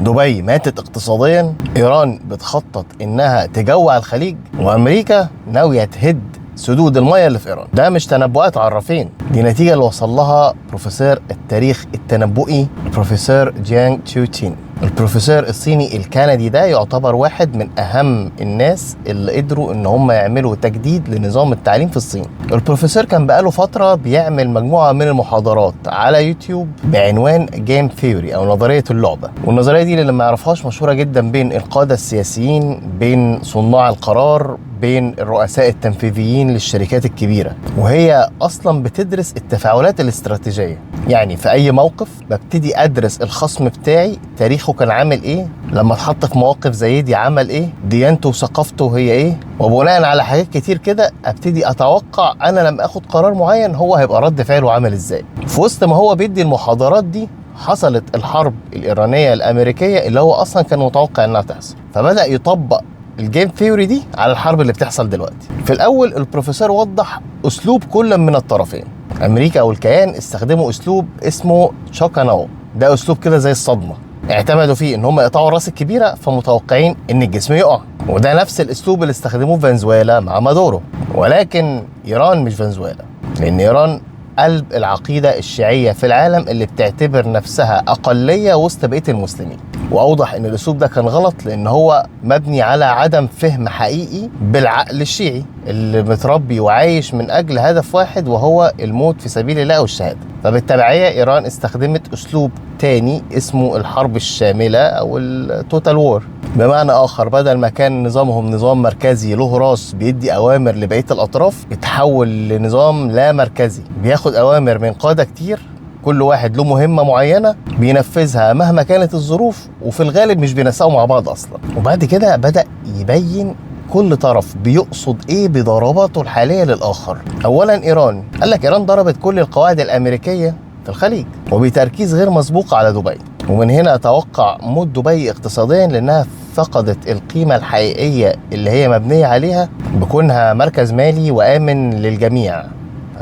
دبي ماتت اقتصاديا، ايران بتخطط انها تجوع الخليج، وامريكا ناويه تهد سدود المياه اللي في ايران. ده مش تنبؤات عرافين، دي نتيجه اللي وصل لها بروفيسور التاريخ التنبؤي بروفيسور جيانغ تشيوتين. البروفيسور الصيني الكندي ده يعتبر واحد من اهم الناس اللي قدروا ان هم يعملوا تجديد لنظام التعليم في الصين. البروفيسور كان بقاله فتره بيعمل مجموعه من المحاضرات على يوتيوب بعنوان جيم ثيوري او نظريه اللعبه، والنظريه دي اللي ما يعرفهاش مشهوره جدا بين القاده السياسيين، بين صناع القرار، بين الرؤساء التنفيذيين للشركات الكبيرة، وهي أصلا بتدرس التفاعلات الاستراتيجية. يعني في أي موقف ببتدي أدرس الخصم بتاعي تاريخه كان عامل إيه، لما اتحط في مواقف زي دي عمل إيه، ديانته وثقافته هي إيه، وبناء على حاجات كتير كده أبتدي أتوقع أنا لما أخد قرار معين هو هيبقى رد فعله عامل إزاي. في وسط ما هو بيدي المحاضرات دي حصلت الحرب الإيرانية الأمريكية اللي هو أصلا كان متوقع إنها تحصل، فبدأ يطبق الجيم ثيوري دي على الحرب اللي بتحصل دلوقتي. في الاول البروفيسور وضح اسلوب كل من الطرفين. امريكا او الكيان استخدموا اسلوب اسمه تشوكاناو، ده اسلوب كده زي الصدمه، اعتمدوا فيه ان هم يقطعوا الراس الكبيره فمتوقعين ان الجسم يقع، وده نفس الاسلوب اللي استخدموه في فنزويلا مع مادورو. ولكن ايران مش فنزويلا، لان ايران قلب العقيده الشيعيه في العالم اللي بتعتبر نفسها اقليه وسط بقيه المسلمين. واوضح ان الاسلوب ده كان غلط لان هو مبني على عدم فهم حقيقي بالعقل الشيعي اللي متربي وعايش من اجل هدف واحد وهو الموت في سبيل الله والشهاده. فبالتبعيه ايران استخدمت اسلوب تاني اسمه الحرب الشامله او التوتال وور. بمعنى اخر، بدل ما كان نظامهم نظام مركزي له راس بيدي اوامر لبقيه الاطراف، اتحول لنظام لا مركزي بياخد اوامر من قاده كتير، كل واحد له مهمة معينة بينفذها مهما كانت الظروف، وفي الغالب مش بينسقوا مع بعض أصلا. وبعد كده بدأ يبين كل طرف بيقصد إيه بضرباته الحالية للآخر. أولا إيران، قال لك إيران ضربت كل القواعد الأمريكية في الخليج وبتركيز غير مسبوق على دبي، ومن هنا أتوقع موت دبي اقتصاديا لأنها فقدت القيمة الحقيقية اللي هي مبنية عليها بكونها مركز مالي وآمن للجميع،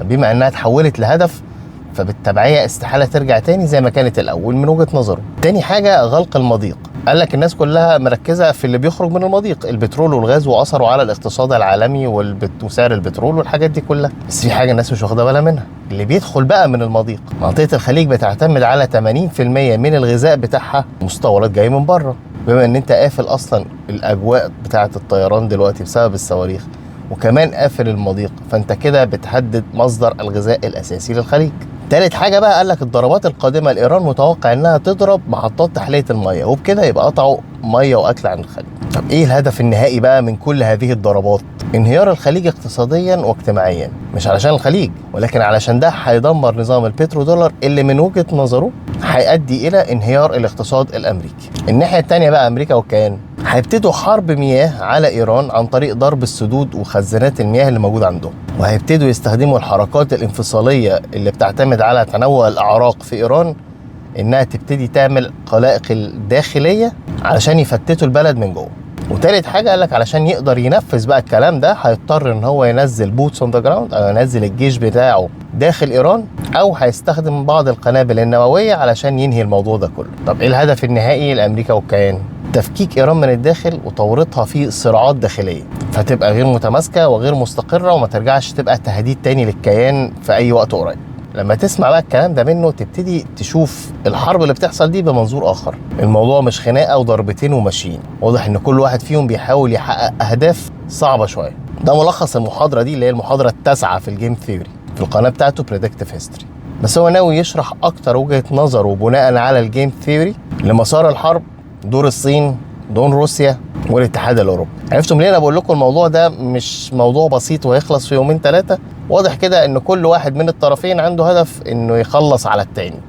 بما أنها تحولت لهدف فبالتبعية استحالة ترجع تاني زي ما كانت الأول من وجهة نظره. تاني حاجة غلق المضيق، قال لك الناس كلها مركزة في اللي بيخرج من المضيق، البترول والغاز وأثره على الاقتصاد العالمي وسعر البترول والحاجات دي كلها، بس في حاجة الناس مش واخدة بالها منها، اللي بيدخل بقى من المضيق. منطقة الخليج بتعتمد على 80% من الغذاء بتاعها مستورد جاي من بره، بما ان انت قافل اصلا الاجواء بتاعة الطيران دلوقتي بسبب الصواريخ، وكمان قافل المضيق، فانت كده بتهدد مصدر الغذاء الاساسي للخليج. تالت حاجة بقى، قال لك الضربات القادمة لإيران متوقع إنها تضرب محطات تحلية المياه، وبكده يبقى قطعوا مياه وأكل عن الخليج. طب إيه الهدف النهائي بقى من كل هذه الضربات؟ انهيار الخليج اقتصاديا واجتماعيا، مش علشان الخليج ولكن علشان ده هيدمر نظام البترودولار اللي من وجهة نظره هيؤدي إلى انهيار الاقتصاد الأمريكي. الناحية التانية بقى أمريكا والكيان هيبتدوا حرب مياه على إيران عن طريق ضرب السدود وخزانات المياه اللي موجودة عندهم، وهيبتدوا يستخدموا الحركات الانفصالية اللي بتعتمد على تنوع الأعراق في إيران إنها تبتدي تعمل قلائق داخلية علشان يفتتوا البلد من جوه. وتالت حاجة قال لك علشان يقدر ينفذ بقى الكلام ده هيضطر ان هو ينزل بوتس اون ذا جراوند او ينزل الجيش بتاعه داخل ايران، او هيستخدم بعض القنابل النووية علشان ينهي الموضوع ده كله. طب ايه الهدف النهائي لامريكا والكيان؟ تفكيك ايران من الداخل وتورطها في صراعات داخلية فتبقى غير متماسكة وغير مستقرة وما ترجعش تبقى تهديد تاني للكيان في اي وقت قريب. لما تسمع بقى الكلام ده منه تبتدي تشوف الحرب اللي بتحصل دي بمنظور آخر. الموضوع مش خناقة وضربتين وماشيين، واضح ان كل واحد فيهم بيحاول يحقق أهداف صعبة شوية. ده ملخص المحاضرة دي اللي هي المحاضرة التاسعة في الجيم ثيوري في القناة بتاعته بريدكتيف هيستوري، بس هو ناوي يشرح أكتر وجهة نظره بناء على الجيم ثيوري لمسار الحرب، دور الصين، دور روسيا والاتحاد الاوروبي. عرفتم ليه انا بقول لكم الموضوع ده مش موضوع بسيط ويخلص في يومين ثلاثه؟ واضح كده ان كل واحد من الطرفين عنده هدف انه يخلص على التاني.